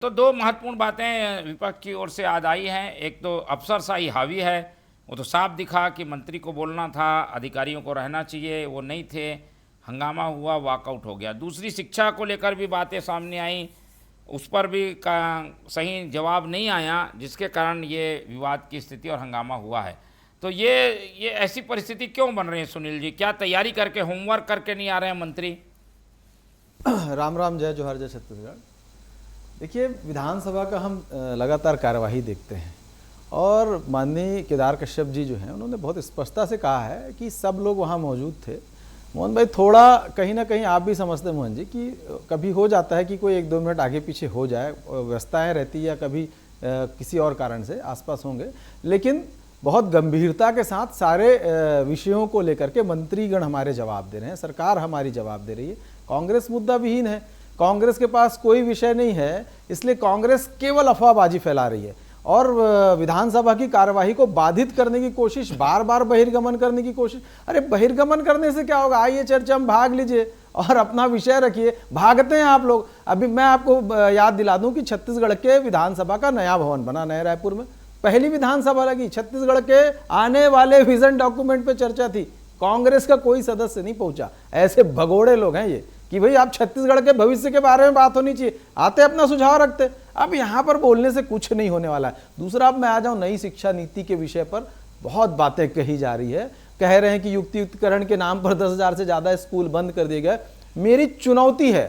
तो दो महत्वपूर्ण बातें विपक्ष की ओर से आज आई हैं। एक तो अफसरशाही हावी है, वो तो साफ दिखा कि मंत्री को बोलना था, अधिकारियों को रहना चाहिए, वो नहीं थे, हंगामा हुआ, वॉकआउट हो गया। दूसरी शिक्षा को लेकर भी बातें सामने आई, उस पर भी सही जवाब नहीं आया, जिसके कारण ये विवाद की स्थिति और हंगामा हुआ है। तो ये ऐसी परिस्थिति क्यों बन रही है सुनील जी? क्या तैयारी करके, होमवर्क करके नहीं आ रहे हैं मंत्री? राम राम, जय जोहर, जय छत्तीसगढ़। देखिए, विधानसभा का हम लगातार कार्यवाही देखते हैं और माननीय केदार कश्यप जी जो हैं, उन्होंने बहुत स्पष्टता से कहा है कि सब लोग वहाँ मौजूद थे। मोहन भाई, थोड़ा कहीं ना कहीं आप भी समझते हैं मोहन जी कि कभी हो जाता है कि कोई 1-2 मिनट आगे पीछे हो जाए, व्यस्तताएं रहती या कभी किसी और कारण से आसपास होंगे, लेकिन बहुत गंभीरता के साथ सारे विषयों को लेकर के मंत्रीगण हमारे जवाब दे रहे हैं, सरकार हमारी जवाब दे रही है। कांग्रेस मुद्दा विहीन है, कांग्रेस के पास कोई विषय नहीं है, इसलिए कांग्रेस केवल अफवाहबाजी फैला रही है और विधानसभा की कार्यवाही को बाधित करने की कोशिश, बार बार बहिर्गमन करने की कोशिश। अरे बहिर्गमन करने से क्या होगा? आइए चर्चा में भाग लीजिए और अपना विषय रखिए। भागते हैं आप लोग। अभी मैं आपको याद दिला दूं कि छत्तीसगढ़ के विधानसभा का नया भवन बना, नया रायपुर में पहली विधानसभा लगी। छत्तीसगढ़ के आने वाले विजन डॉक्यूमेंट पे चर्चा थी, कांग्रेस का कोई सदस्य नहीं पहुंचा। ऐसे भगोड़े लोग हैं ये कि भाई आप छत्तीसगढ़ के भविष्य के बारे में बात होनी चाहिए, आते अपना सुझाव रखते। अब यहाँ पर बोलने से कुछ नहीं होने वाला है। दूसरा, अब मैं आ जाऊँ नई शिक्षा नीति के विषय पर, बहुत बातें कही जा रही है। कह रहे हैं कि युक्तियुक्तकरण के नाम पर 10,000 से ज्यादा स्कूल बंद कर दिए गए। मेरी चुनौती है,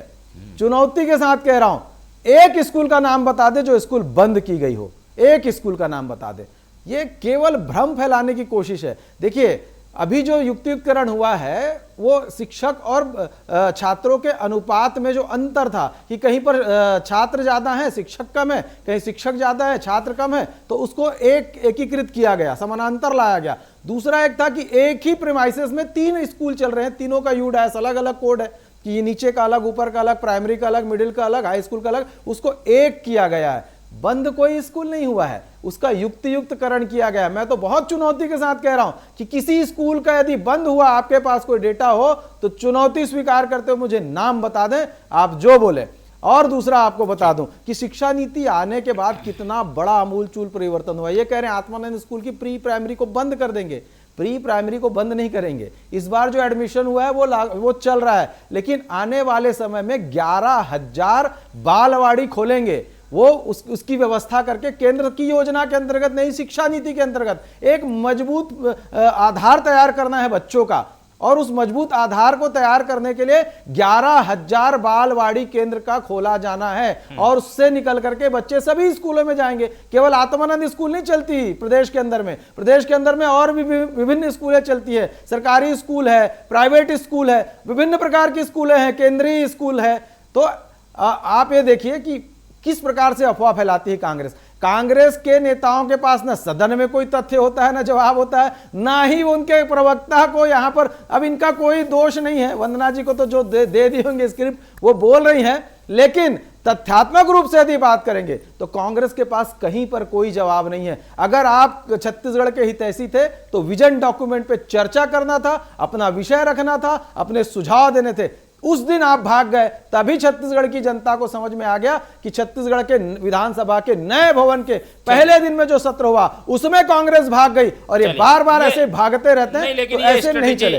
चुनौती के साथ कह रहा हूं, एक स्कूल का नाम बता दे जो स्कूल बंद की गई हो, एक स्कूल का नाम बता दे। ये केवल भ्रम फैलाने की कोशिश है। देखिए, अभी जो युक्तियुक्तकरण हुआ है वो शिक्षक और छात्रों के अनुपात में जो अंतर था कि कहीं पर छात्र ज्यादा हैं, शिक्षक कम है, कहीं शिक्षक ज्यादा है, छात्र कम है, तो उसको एकीकृत किया गया, समानांतर लाया गया। दूसरा एक था कि एक ही प्रीमाइसेस में 3 स्कूल चल रहे हैं, तीनों का यूडाइस अलग अलग कोड है कि ये नीचे का अलग, ऊपर का अलग, प्राइमरी का अलग, मिडिल का अलग, हाई स्कूल का अलग, उसको एक किया गया है। बंद कोई स्कूल नहीं हुआ है, उसका युक्तियुक्तकरण किया गया। मैं तो बहुत चुनौती के साथ कह रहा हूं कि किसी स्कूल का यदि बंद हुआ, आपके पास कोई डेटा हो तो चुनौती स्वीकार करते हुए मुझे नाम बता दें, आप जो बोले। और दूसरा आपको बता दूं कि शिक्षा नीति आने के बाद कितना बड़ा आमूलचूल परिवर्तन हुआ। ये कह रहे हैं आत्मानंद स्कूल की प्री प्राइमरी को बंद कर देंगे। प्री प्राइमरी को बंद नहीं करेंगे। इस बार जो एडमिशन हुआ है वो चल रहा है, लेकिन आने वाले समय में 11,000 बालवाड़ी खोलेंगे। वो उसकी व्यवस्था करके केंद्र की योजना के अंतर्गत, नई शिक्षा नीति के अंतर्गत एक मजबूत आधार तैयार करना है बच्चों का, और उस मजबूत आधार को तैयार करने के लिए 11,000 बालवाड़ी केंद्र का खोला जाना है और उससे निकल करके बच्चे सभी स्कूलों में जाएंगे। केवल आत्मानंद स्कूल नहीं चलती प्रदेश के अंदर में, प्रदेश के अंदर में और भी विभिन्न स्कूलें चलती है। सरकारी स्कूल है, प्राइवेट स्कूल है, विभिन्न प्रकार की स्कूलें हैं, केंद्रीय स्कूल है। तो आप ये देखिए कि किस प्रकार से अफवाह फैलाती है कांग्रेस। कांग्रेस के नेताओं के पास ना सदन में कोई तथ्य होता है, ना जवाब होता है, ना ही उनके प्रवक्ता को यहां पर, अब इनका कोई दोष नहीं है। वंदना जी को तो जो दे दी होंगे स्क्रिप्ट, वो बोल रही हैं, लेकिन तथ्यात्मक रूप से यदि बात करेंगे तो कांग्रेस के पास कहीं पर कोई जवाब नहीं है। अगर आप छत्तीसगढ़ के हितैषी थे तो विजन डॉक्यूमेंट पे चर्चा करना था, अपना विषय रखना था, अपने सुझाव देने थे। उस दिन आप भाग गए, तभी छत्तीसगढ़ की जनता को समझ में आ गया कि छत्तीसगढ़ के विधानसभा के नए भवन के पहले दिन में जो सत्र हुआ उसमें कांग्रेस भाग गई। और ये बार बार ऐसे भागते रहते हैं, तो ऐसे नहीं चलेगा।